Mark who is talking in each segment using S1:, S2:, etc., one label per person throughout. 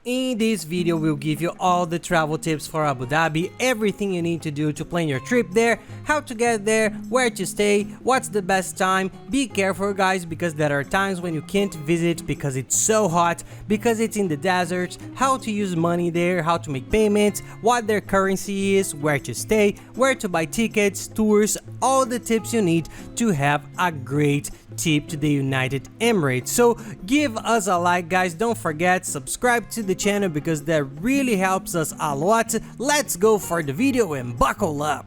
S1: In this video, we'll give you all the travel tips for Abu Dhabi, everything you need to do to plan your trip there, how to get there, where to stay, what's the best time. Be careful guys, because there are times when you can't visit because it's so hot, because it's in the desert, how to use money there, how to make payments, what their currency is, where to stay, where to buy tickets, tours, all the tips you need to have a great trip to the United Emirates. So give us a like guys, don't forget subscribe to the channel because that really helps us a lot. Let's go for the video and buckle up.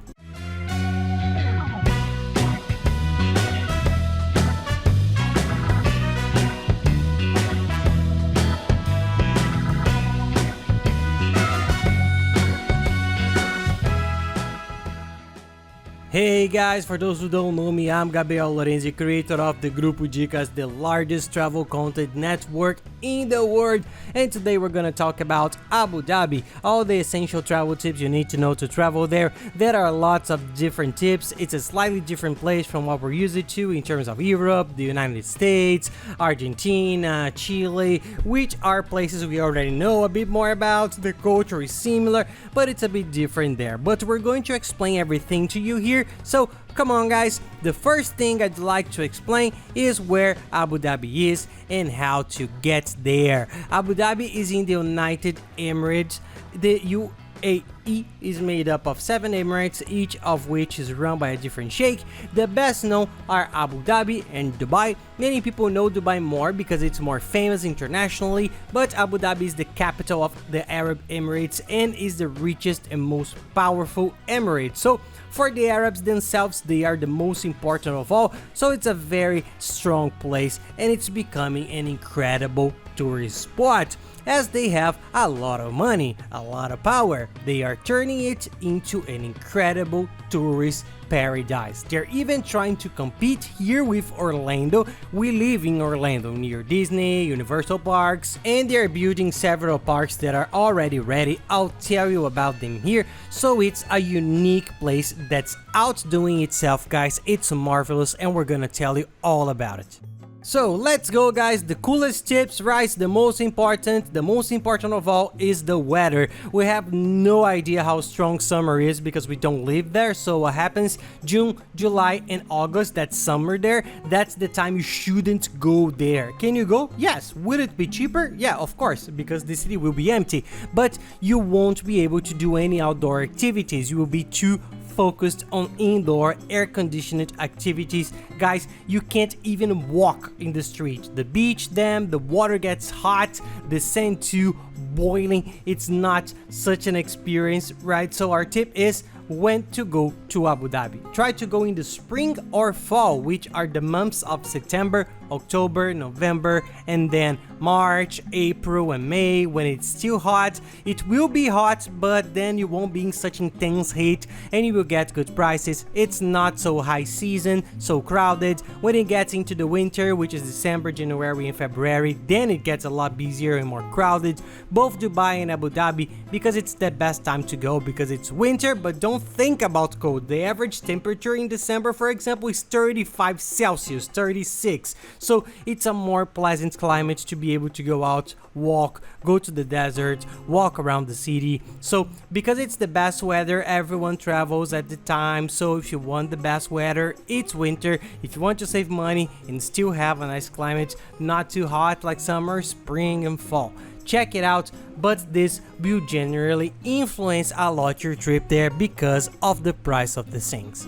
S1: Hey guys, for those who don't know me, I'm Gabriel Lorenzi, creator of the Grupo Dicas, the largest travel content network in the world, and today we're gonna talk about Abu Dhabi, all the essential travel tips you need to know to travel there. There are lots of different tips. It's a slightly different place from what we're used to in terms of Europe, the United States, Argentina, Chile, which are places we already know a bit more about. The culture is similar, but it's a bit different there. But we're going to explain everything to you here. So come on guys, the first thing I'd like to explain is where Abu Dhabi is and how to get there. Abu Dhabi is in the United Emirates. The UAE is made up of 7 emirates, each of which is run by a different sheikh. The best known are Abu Dhabi and Dubai. Many people know Dubai more because it's more famous internationally, but Abu Dhabi is the capital of the Arab Emirates and is the richest and most powerful emirate. So for the Arabs themselves, they are the most important of all, so it's a very strong place and it's becoming an incredible tourist spot. As they have a lot of money, a lot of power, they are turning it into an incredible tourist paradise. They're even trying to compete here with Orlando. We live in Orlando near Disney, Universal Parks, and they're building several parks that are already ready. I'll tell you about them here. So it's a unique place that's outdoing itself guys. It's marvelous and we're gonna tell you all about it. So let's go guys, the coolest tips, right? The most important of all is the weather. We have no idea how strong summer is because we don't live there. So what happens? June, July and August, that's summer there. That's the time you shouldn't go there. Can you go? Yes. Would it be cheaper? Yeah, of course, because the city will be empty. But you won't be able to do any outdoor activities. You will be too focused on indoor air-conditioned activities. Guys, you can't even walk in the street. The beach, the water gets hot, the sand too boiling. It's not such an experience, right? So our tip is when to go to Abu Dhabi. Try to go in the spring or fall, which are the months of September, October, November, and then March, April and May when it's still hot. It will be hot, but then you won't be in such intense heat and you will get good prices. It's not so high season, so crowded. When it gets into the winter, which is December, January and February, then it gets a lot busier and more crowded. Both Dubai and Abu Dhabi, because it's the best time to go because it's winter, but don't think about cold. The average temperature in December, for example, is 35 Celsius, 36. So it's a more pleasant climate to be able to go out, walk, go to the desert, walk around the city. So because it's the best weather, everyone travels at the time. So if you want the best weather, it's winter. If you want to save money and still have a nice climate, not too hot like summer, spring and fall, check it out. But this will generally influence a lot your trip there because of the price of the things.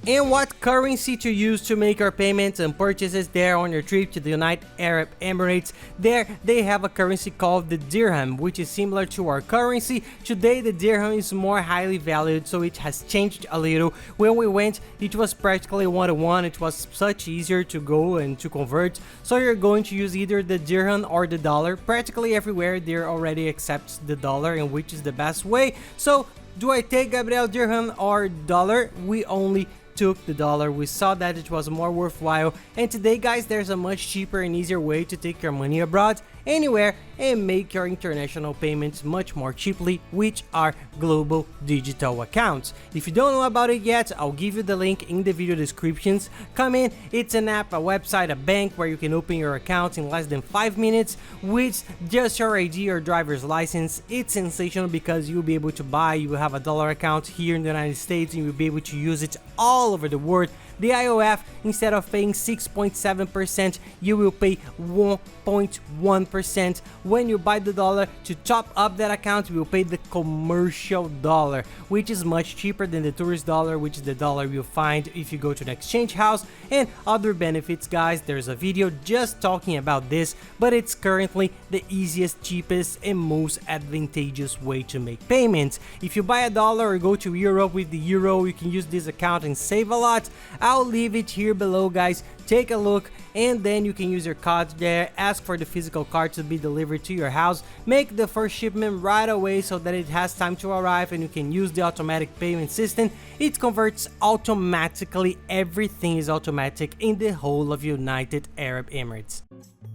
S1: And what currency to use to make your payments and purchases there on your trip to the United Arab Emirates. There they have a currency called the dirham, which is similar to our currency. Today the dirham is more highly valued, so it has changed a little. When we went, it was practically 1-to-1. It was such easier to go and to convert. So you're going to use either the dirham or the dollar. Practically everywhere there already accepts the dollar, and which is the best way. So do I take Gabriel dirham or dollar? We only took the dollar. We saw that it was more worthwhile, and today guys there's a much cheaper and easier way to take your money abroad. anywhere and make your international payments much more cheaply, which are global digital accounts. If you don't know about it yet, I'll give you the link in the video descriptions. Come in, it's an app, a website, a bank where you can open your account in less than 5 minutes with just your ID or driver's license. It's sensational because you'll be able to buy, you will have a dollar account here in the United States and you'll be able to use it all over the world. The IOF, instead of paying 6.7%, you will pay 1.1%. When you buy the dollar, to top up that account, you will pay the commercial dollar, which is much cheaper than the tourist dollar, which is the dollar you'll find if you go to an exchange house, and other benefits, guys. There's a video just talking about this, but it's currently the easiest, cheapest, and most advantageous way to make payments. If you buy a dollar or go to Europe with the euro, you can use this account and save a lot. I'll leave it here below, guys. Take a look, and then you can use your card there, ask for the physical card to be delivered to your house, make the first shipment right away so that it has time to arrive, and you can use the automatic payment system. It converts automatically, everything is automatic in the whole of United Arab Emirates.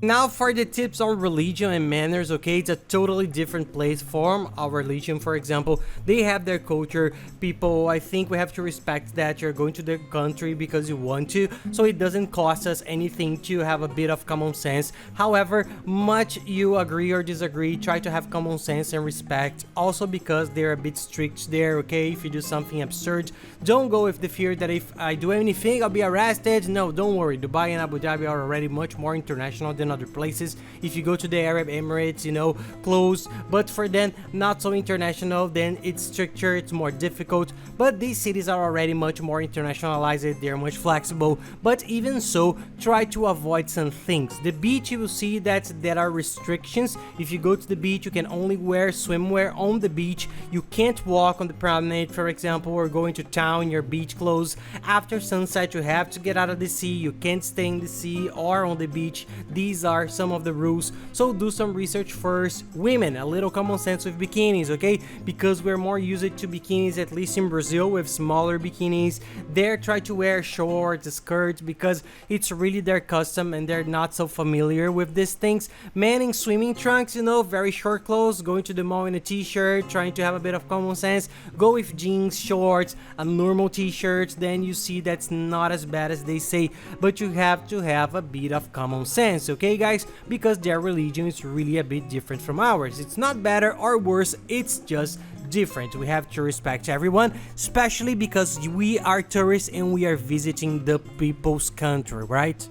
S1: Now for the tips on religion and manners, okay, it's a totally different place from our religion. For example, they have their culture. People, I think we have to respect that you're going to their country because you want to, so it doesn't cost us anything to have a bit of common sense. However, much you agree or disagree, try to have common sense and respect, also because they're a bit strict there, okay? If you do something absurd, don't go with the fear that if I do anything, I'll be arrested. No, don't worry. Dubai and Abu Dhabi are already much more international than other places. If you go to the Arab Emirates, you know, close, but for them not so international, then it's stricter, it's more difficult. But these cities are already much more internationalized, they're much flexible, but even so, try to avoid some things. The beach, you will see that there are restrictions. If you go to the beach, you can only wear swimwear on the beach. You can't walk on the promenade, for example, or go into town in your beach clothes. After sunset, you have to get out of the sea. You can't stay in the sea or on the beach. These are some of the rules, so do some research first. Women, a little common sense with bikinis, okay, because we're more used to bikinis, at least in Brazil, with smaller bikinis. There, try to wear shorts, skirts, because it's really their custom and they're not so familiar with these things. Men in swimming trunks, you know, very short clothes, going to the mall in a t-shirt, trying to have a bit of common sense, go with jeans, shorts, a normal t-shirt, then you see that's not as bad as they say, but you have to have a bit of common sense, okay guys, because their religion is really a bit different from ours. It's not better or worse, it's just different. We have to respect everyone, especially because we are tourists and we are visiting the people's country, right?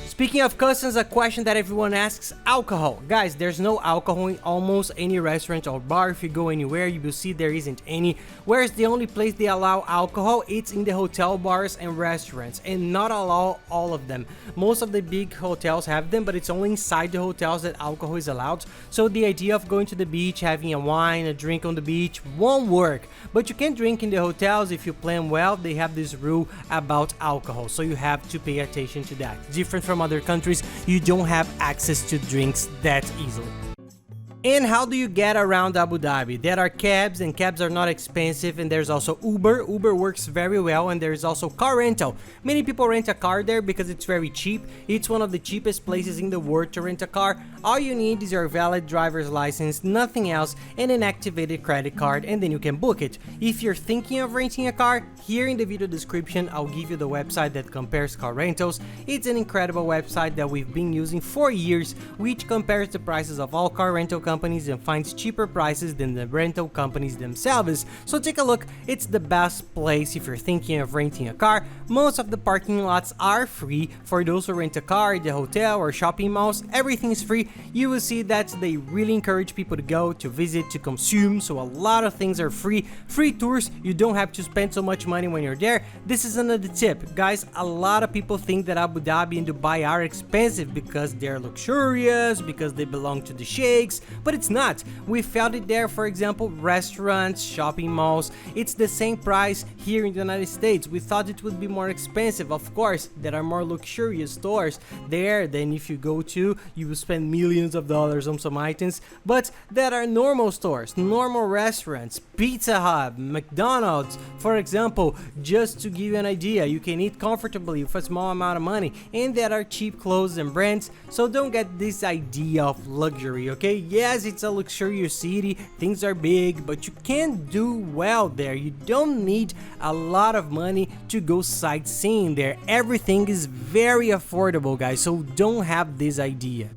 S1: Speaking of customs, a question that everyone asks: alcohol. Guys, there's no alcohol in almost any restaurant or bar. If you go anywhere, you will see there isn't any. Whereas the only place they allow alcohol, it's in the hotel bars and restaurants, and not allow all of them. Most of the big hotels have them, but it's only inside the hotels that alcohol is allowed. So the idea of going to the beach, having a wine, a drink on the beach won't work. But you can drink in the hotels if you plan well. They have this rule about alcohol, so you have to pay attention to that. Different from other countries, you don't have access to drinks that easily. And how do you get around Abu Dhabi? There are cabs, and cabs are not expensive, and there's also Uber. Uber works very well, and there's also car rental. Many people rent a car there because it's very cheap. It's one of the cheapest places in the world to rent a car. All you need is your valid driver's license, nothing else, and an activated credit card, and then you can book it. If you're thinking of renting a car, here in the video description, I'll give you the website that compares car rentals. It's an incredible website that we've been using for years, which compares the prices of all car rental companies and finds cheaper prices than the rental companies themselves. So take a look, it's the best place if you're thinking of renting a car. Most of the parking lots are free for those who rent a car at the hotel or shopping malls. Everything is free. You will see that they really encourage people to go, to visit, to consume, so a lot of things are free. Free tours, you don't have to spend so much money when you're there. This is another tip, guys. A lot of people think that Abu Dhabi and Dubai are expensive because they're luxurious, because they belong to the sheikhs, but it's not. We found it there, for example, restaurants, shopping malls. It's the same price here in the United States. We thought it would be more expensive. Of course, there are more luxurious stores there than if you go to, you will spend millions of dollars on some items, but there are normal stores, normal restaurants, Pizza Hut, McDonald's, for example. Just to give you an idea, you can eat comfortably with a small amount of money, and there are cheap clothes and brands, so don't get this idea of luxury, okay? Yes, it's a luxurious city, things are big, but you can do well there. You don't need a lot of money to go sightseeing there. Everything is very affordable, guys, so don't have this idea.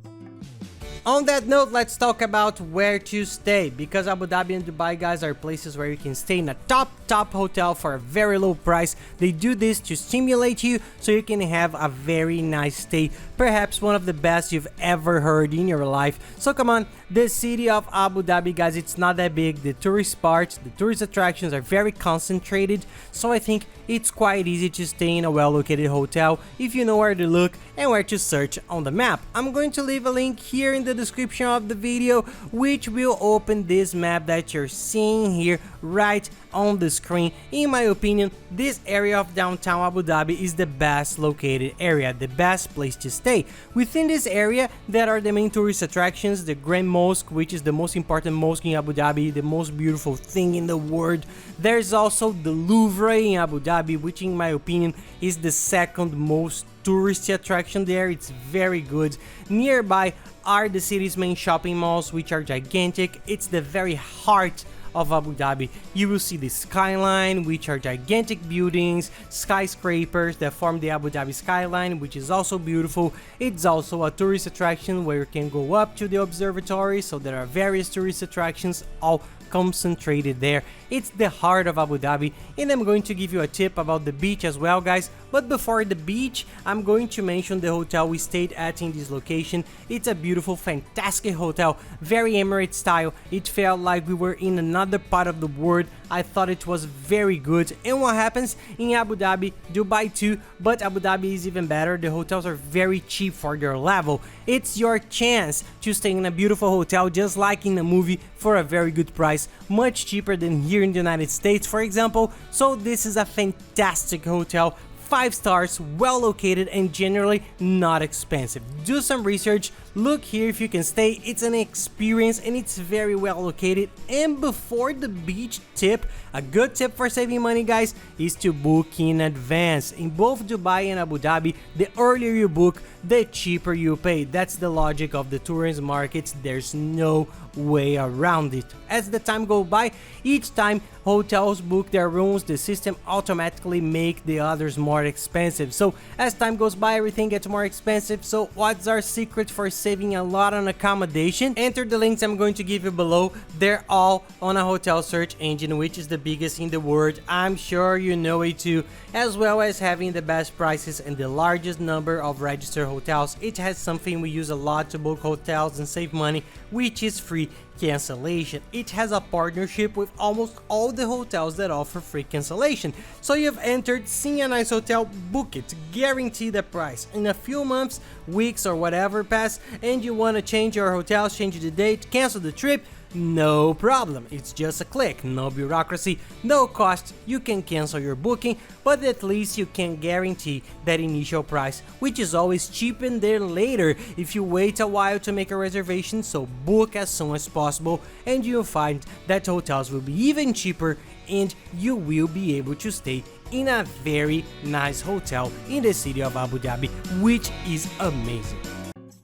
S1: On that note, let's talk about where to stay, because Abu Dhabi and Dubai, guys, are places where you can stay in a top hotel for a very low price. They do this to stimulate you so you can have a very nice stay, perhaps one of the best you've ever heard in your life. So come on, the city of Abu Dhabi, guys, it's not that big. The tourist parts, the tourist attractions are very concentrated, so I think it's quite easy to stay in a well-located hotel if you know where to look and where to search on the map. I'm going to leave a link here in the description of the video, which will open this map that you're seeing here right on the screen. In my opinion, this area of downtown Abu Dhabi is the best located area, the best place to stay. Within this area, there are the main tourist attractions, the Grand Mosque, which is the most important mosque in Abu Dhabi, the most beautiful thing in the world. There's also the Louvre in Abu Dhabi, which in my opinion is the second most touristy attraction there. It's very good. Nearby are the city's main shopping malls, which are gigantic. It's the very heart of Abu Dhabi. You will see the skyline, which are gigantic buildings, skyscrapers that form the Abu Dhabi skyline, which is also beautiful. It's also a tourist attraction where you can go up to the observatory, so there are various tourist attractions all concentrated there. It's the heart of Abu Dhabi, and I'm going to give you a tip about the beach as well, guys. But before the beach, I'm going to mention the hotel we stayed at in this location. It's a beautiful, fantastic hotel, very Emirates style. It felt like we were in another part of the world. I thought it was very good. And what happens in Abu Dhabi, Dubai too, but Abu Dhabi is even better. The hotels are very cheap for their level. It's your chance to stay in a beautiful hotel just like in a movie for a very good price, much cheaper than here in the United States, for example. So this is a fantastic hotel, 5 stars, well located, and generally not expensive. Do some research, look here if you can stay. It's an experience and it's very well located. And before the beach tip, a good tip for saving money, guys, is to book in advance. In both Dubai and Abu Dhabi, the earlier you book, the cheaper you pay. That's the logic of the tourism markets. There's no way around it. As the time goes by, each time hotels book their rooms, the system automatically make the others more expensive. So as time goes by, everything gets more expensive. So what's our secret for saving a lot on accommodation? Enter the links I'm going to give you below. They're all on a hotel search engine, which is the biggest in the world. I'm sure you know it too. As well as having the best prices and the largest number of registered hotels, it has something we use a lot to book hotels and save money, which is free cancellation. It has a partnership with almost all the hotels that offer free cancellation. So you've entered, seen a nice hotel, book it, guarantee the price. In a few months, weeks, or whatever pass, and you want to change your hotel, change the date, cancel the trip, no problem. It's just a click, no bureaucracy, no cost. You can cancel your booking, but at least you can guarantee that initial price, which is always cheaper than later if you wait a while to make a reservation. So book as soon as possible and you'll find that hotels will be even cheaper and you will be able to stay in a very nice hotel in the city of Abu Dhabi, which is amazing.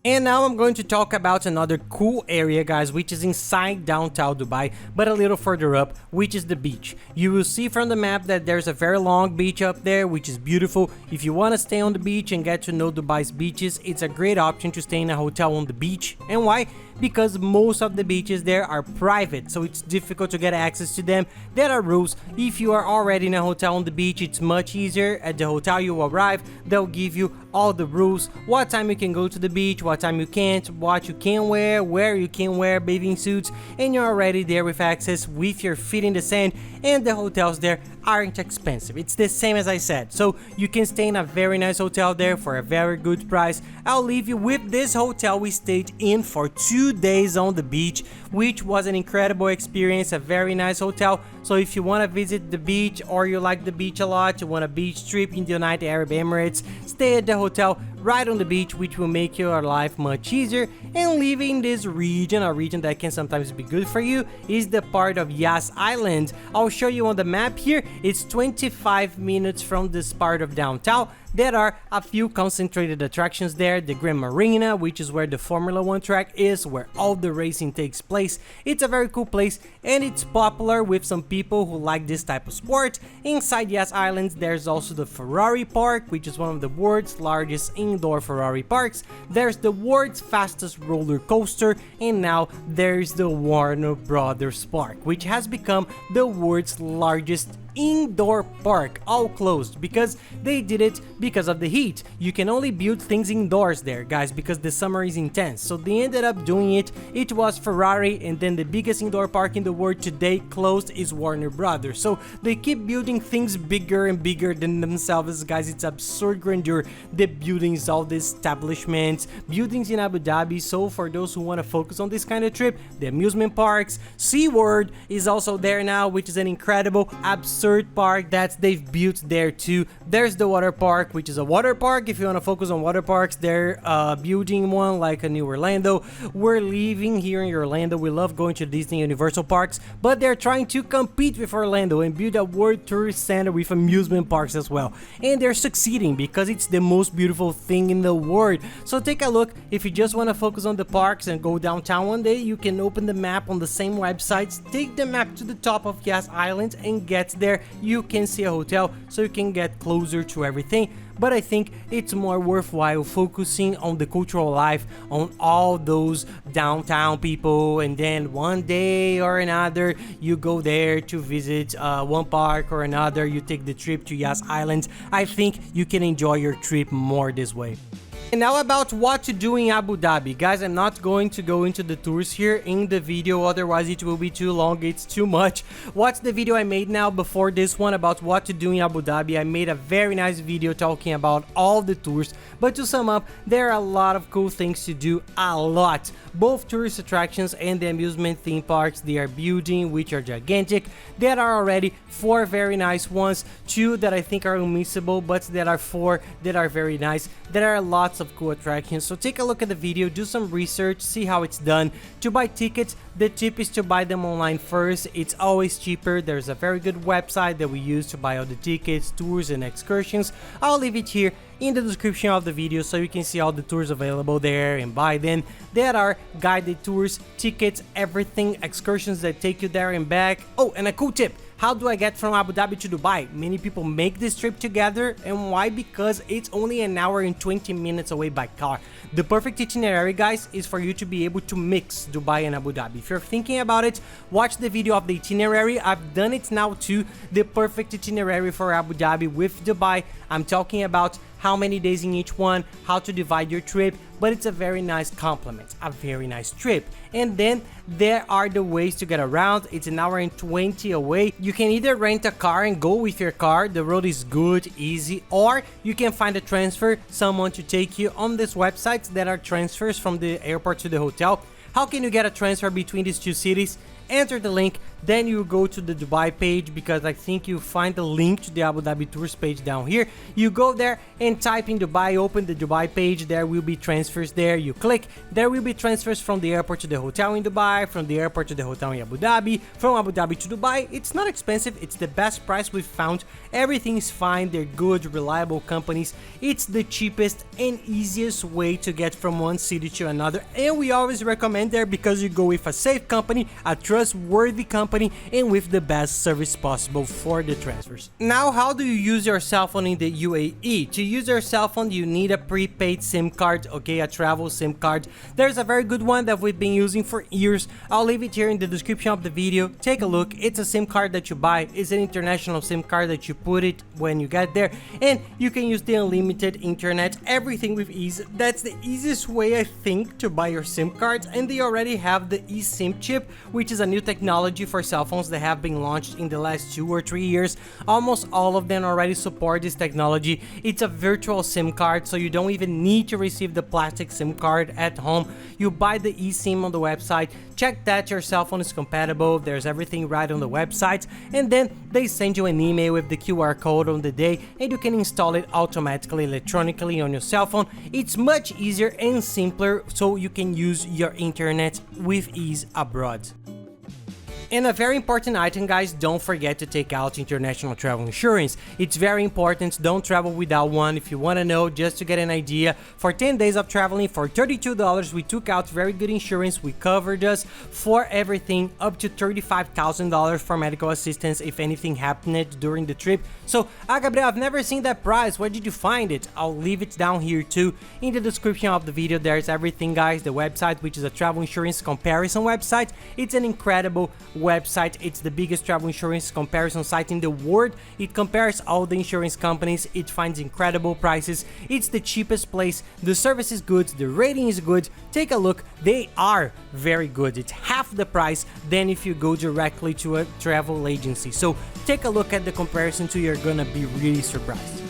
S1: And now I'm going to talk about another cool area, guys, which is inside downtown Dubai, but a little further up, which is the beach. You will see from the map that there's a very long beach up there, which is beautiful. If you want to stay on the beach and get to know Dubai's beaches, it's a great option to stay in a hotel on the beach. And why? Because most of the beaches there are private, so it's difficult to get access to them. There are rules. If you are already in a hotel on the beach, it's much easier. At the hotel you arrive, they'll give you all the rules, what time you can go to the beach, what time you can't, what you can wear, where you can wear bathing suits, and you're already there with access with your feet in the sand. And the hotels there aren't expensive. It's the same as I said, so you can stay in a very nice hotel there for a very good price. I'll leave you with this hotel we stayed in for 2 2 days on the beach, which was an incredible experience, a very nice hotel. So if you want to visit the beach or you like the beach a lot, you want a beach trip in the United Arab Emirates, stay at the hotel right on the beach, which will make your life much easier. And living in this region, a region that can sometimes be good for you, is the part of Yas Island. I'll show you on the map here. It's 25 minutes from this part of downtown. There are a few concentrated attractions there. The Grand Marina, which is where the Formula 1 track is, where all the racing takes place. It's a very cool place and it's popular with some people who like this type of sport. Inside Yas Island, there's also the Ferrari Park, which is one of the world's largest indoor Ferrari parks. There's the world's fastest roller coaster, and now there's the Warner Brothers Park, which has become the world's largest indoor park, all closed because they did it because of the heat. You can only build things indoors there, guys, because the summer is intense. So they ended up doing it. It was Ferrari, and then the biggest indoor park in the world today closed is Warner Brothers. So they keep building things bigger and bigger than themselves, guys. It's absurd grandeur. The buildings, all the establishments, buildings in Abu Dhabi. So for those who want to focus on this kind of trip, the amusement parks, SeaWorld is also there now, which is an incredible, absurd park that they've built there too. There's the water park, which is a water park. If you want to focus on water parks, they're building one like a new Orlando. We're living here in Orlando. We love going to Disney Universal parks, but they're trying to compete with Orlando and build a world tourist center with amusement parks as well. And they're succeeding because it's the most beautiful thing in the world. So take a look. If you just want to focus on the parks and go downtown one day, you can open the map on the same websites, take the map to the top of Yas Island and get there. You can see a hotel, so you can get closer to everything. But I think it's more worthwhile focusing on the cultural life, on all those downtown people, and then one day or another you go there to visit one park or another, you take the trip to Yas Island. I think you can enjoy your trip more this way. And now about what to do in Abu Dhabi. Guys, I'm not going to go into the tours here in the video, otherwise it will be too long, it's too much. Watch the video I made now before this one about what to do in Abu Dhabi. I made a very nice video talking about all the tours, but to sum up, there are a lot of cool things to do, a lot. Both tourist attractions and the amusement theme parks they are building, which are gigantic. There are already 4 very nice ones, 2 that I think are unmissable, but there are 4 that are very nice. There are lots of cool attractions, so take a look at the video, do some research, see how it's done. To buy tickets, the tip is to buy them online first. It's always cheaper. There's a very good website that we use to buy all the tickets, tours and excursions. I'll leave it here in the description of the video so you can see all the tours available there and buy them. There are guided tours, tickets, everything, excursions that take you there and back. Oh, and a cool tip. How do I get from Abu Dhabi to Dubai? Many people make this trip together, and why? Because it's only an hour and 20 minutes away by car. The perfect itinerary, guys, is for you to be able to mix Dubai and Abu Dhabi. If you're thinking about it, watch the video of the itinerary. I've done it now too, the perfect itinerary for Abu Dhabi with Dubai. I'm talking about how many days in each one, how to divide your trip, but it's a very nice complement, a very nice trip. And then there are the ways to get around. It's an hour and 20 away. You can either rent a car and go with your car, the road is good, easy, or you can find a transfer, someone to take you. On this websites that are transfers from the airport to the hotel. How can you get a transfer between these 2 cities? Enter the link, then you go to the Dubai page, because I think you find the link to the Abu Dhabi tours page down here. You go there and type in Dubai, open the Dubai page, there will be transfers there. You click, there will be transfers from the airport to the hotel in Dubai, from the airport to the hotel in Abu Dhabi, from Abu Dhabi to Dubai. It's not expensive, it's the best price we've found. Everything is fine, they're good, reliable companies. It's the cheapest and easiest way to get from one city to another, and we always recommend there because you go with a safe company, a trustworthy company, and with the best service possible for the transfers. Now, how do you use your cell phone in the UAE? To use your cell phone, you need a prepaid SIM card, okay, a travel SIM card. There's a very good one that we've been using for years. I'll leave it here in the description of the video. Take a look. It's a SIM card that you buy. It's an international SIM card that you put it when you get there, and you can use the unlimited internet, everything with ease. That's the easiest way, I think, to buy your SIM cards, and they already have the eSIM chip, which is a new technology for cell phones that have been launched in the last 2 or 3 years. Almost all of them already support this technology. It's a virtual SIM card, so you don't even need to receive the plastic SIM card at home. You buy the eSIM on the website, check that your cell phone is compatible, there's everything right on the website, and then they send you an email with the QR code on the day, and you can install it automatically electronically on your cell phone. It's much easier and simpler, so you can use your internet with ease abroad. And a very important item, guys, don't forget to take out international travel insurance. It's very important, don't travel without one. If you want to know, just to get an idea, for 10 days of traveling for $32, we took out very good insurance. We covered us for everything up to $35,000 for medical assistance if anything happened during the trip. So, Gabriel, I've never seen that price. Where did you find it? I'll leave it down here too. In the description of the video, there's everything, guys. The website, which is a travel insurance comparison website. It's an incredible website. It's the biggest travel insurance comparison site in the world. It compares all the insurance companies. It finds incredible prices. It's the cheapest place. The service is good. The rating is good. Take a look. They are very good. It's half the price than if you go directly to a travel agency. So take a look at the comparison too. You're gonna be really surprised.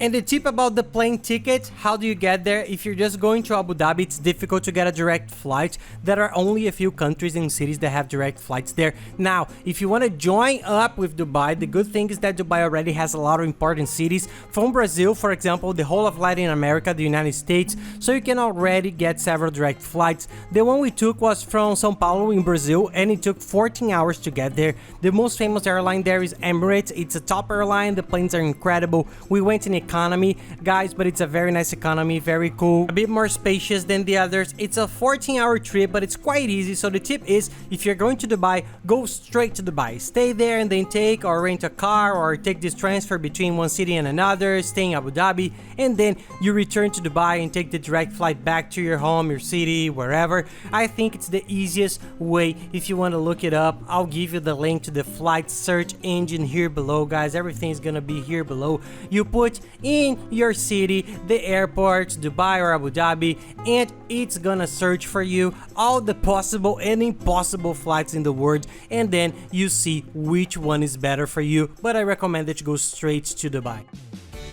S1: And the tip about the plane ticket, how do you get there? If you're just going to Abu Dhabi, it's difficult to get a direct flight. There are only a few countries and cities that have direct flights there. Now, if you want to join up with Dubai, the good thing is that Dubai already has a lot of important cities. From Brazil, for example, the whole of Latin America, the United States, so you can already get several direct flights. The one we took was from São Paulo in Brazil, and it took 14 hours to get there. The most famous airline there is Emirates. It's a top airline. The planes are incredible. We went in economy, guys, but it's a very nice economy, very cool, a bit more spacious than the others. It's a 14-hour trip, but it's quite easy. So the tip is, if you're going to Dubai, go straight to Dubai, stay there, and then take or rent a car or take this transfer between one city and another, stay in Abu Dhabi, and then you return to Dubai and take the direct flight back to your home, your city, wherever. I think it's the easiest way. If you want to look it up, I'll give you the link to the flight search engine here below, guys. Everything's gonna be here below. You put in your city, the airport, Dubai or Abu Dhabi, and it's gonna search for you all the possible and impossible flights in the world, and then you see which one is better for you. But I recommend that you go straight to Dubai.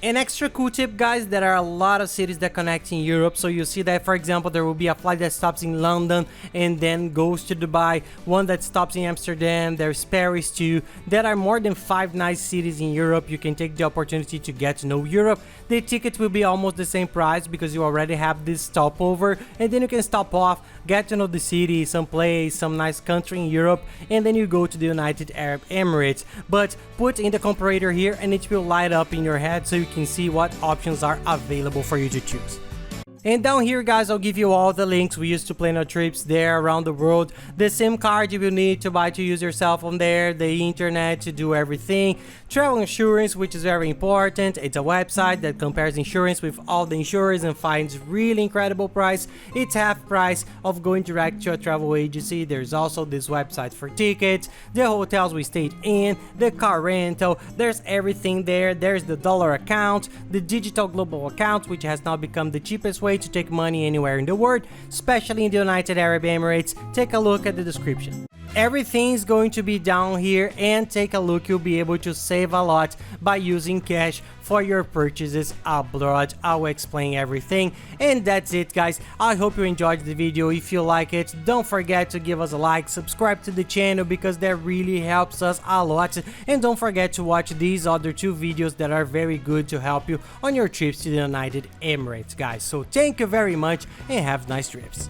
S1: An extra cool tip, guys, there are a lot of cities that connect in Europe. So you see that, for example, there will be a flight that stops in London and then goes to Dubai, one that stops in Amsterdam, there's Paris too. There are more than 5 nice cities in Europe. You can take the opportunity to get to know Europe. The ticket will be almost the same price because you already have this stopover, and then you can stop off, get to know the city, some place, some nice country in Europe, and then you go to the United Arab Emirates. But put in the comparator here and it will light up in your head so you can see what options are available for you to choose. And down here, guys, I'll give you all the links we used to plan our trips there around the world. The SIM card you will need to buy to use your cell phone there, the internet to do everything, travel insurance, which is very important. It's a website that compares insurance with all the insurers and finds really incredible price. It's half price of going direct to a travel agency. There's also this website for tickets, the hotels we stayed in, the car rental. There's everything there. There's the dollar account, the digital global account, which has now become the cheapest way to take money anywhere in the world, especially in the United Arab Emirates. Take a look at the description. Everything's going to be down here, and take a look. You'll be able to save a lot by using cash for your purchases abroad. I'll explain everything, and that's it, guys. I hope you enjoyed the video. If you like it, don't forget to give us a like, subscribe to the channel because that really helps us a lot, and don't forget to watch these other 2 videos that are very good to help you on your trips to the United Emirates, guys. So thank you very much and have nice trips.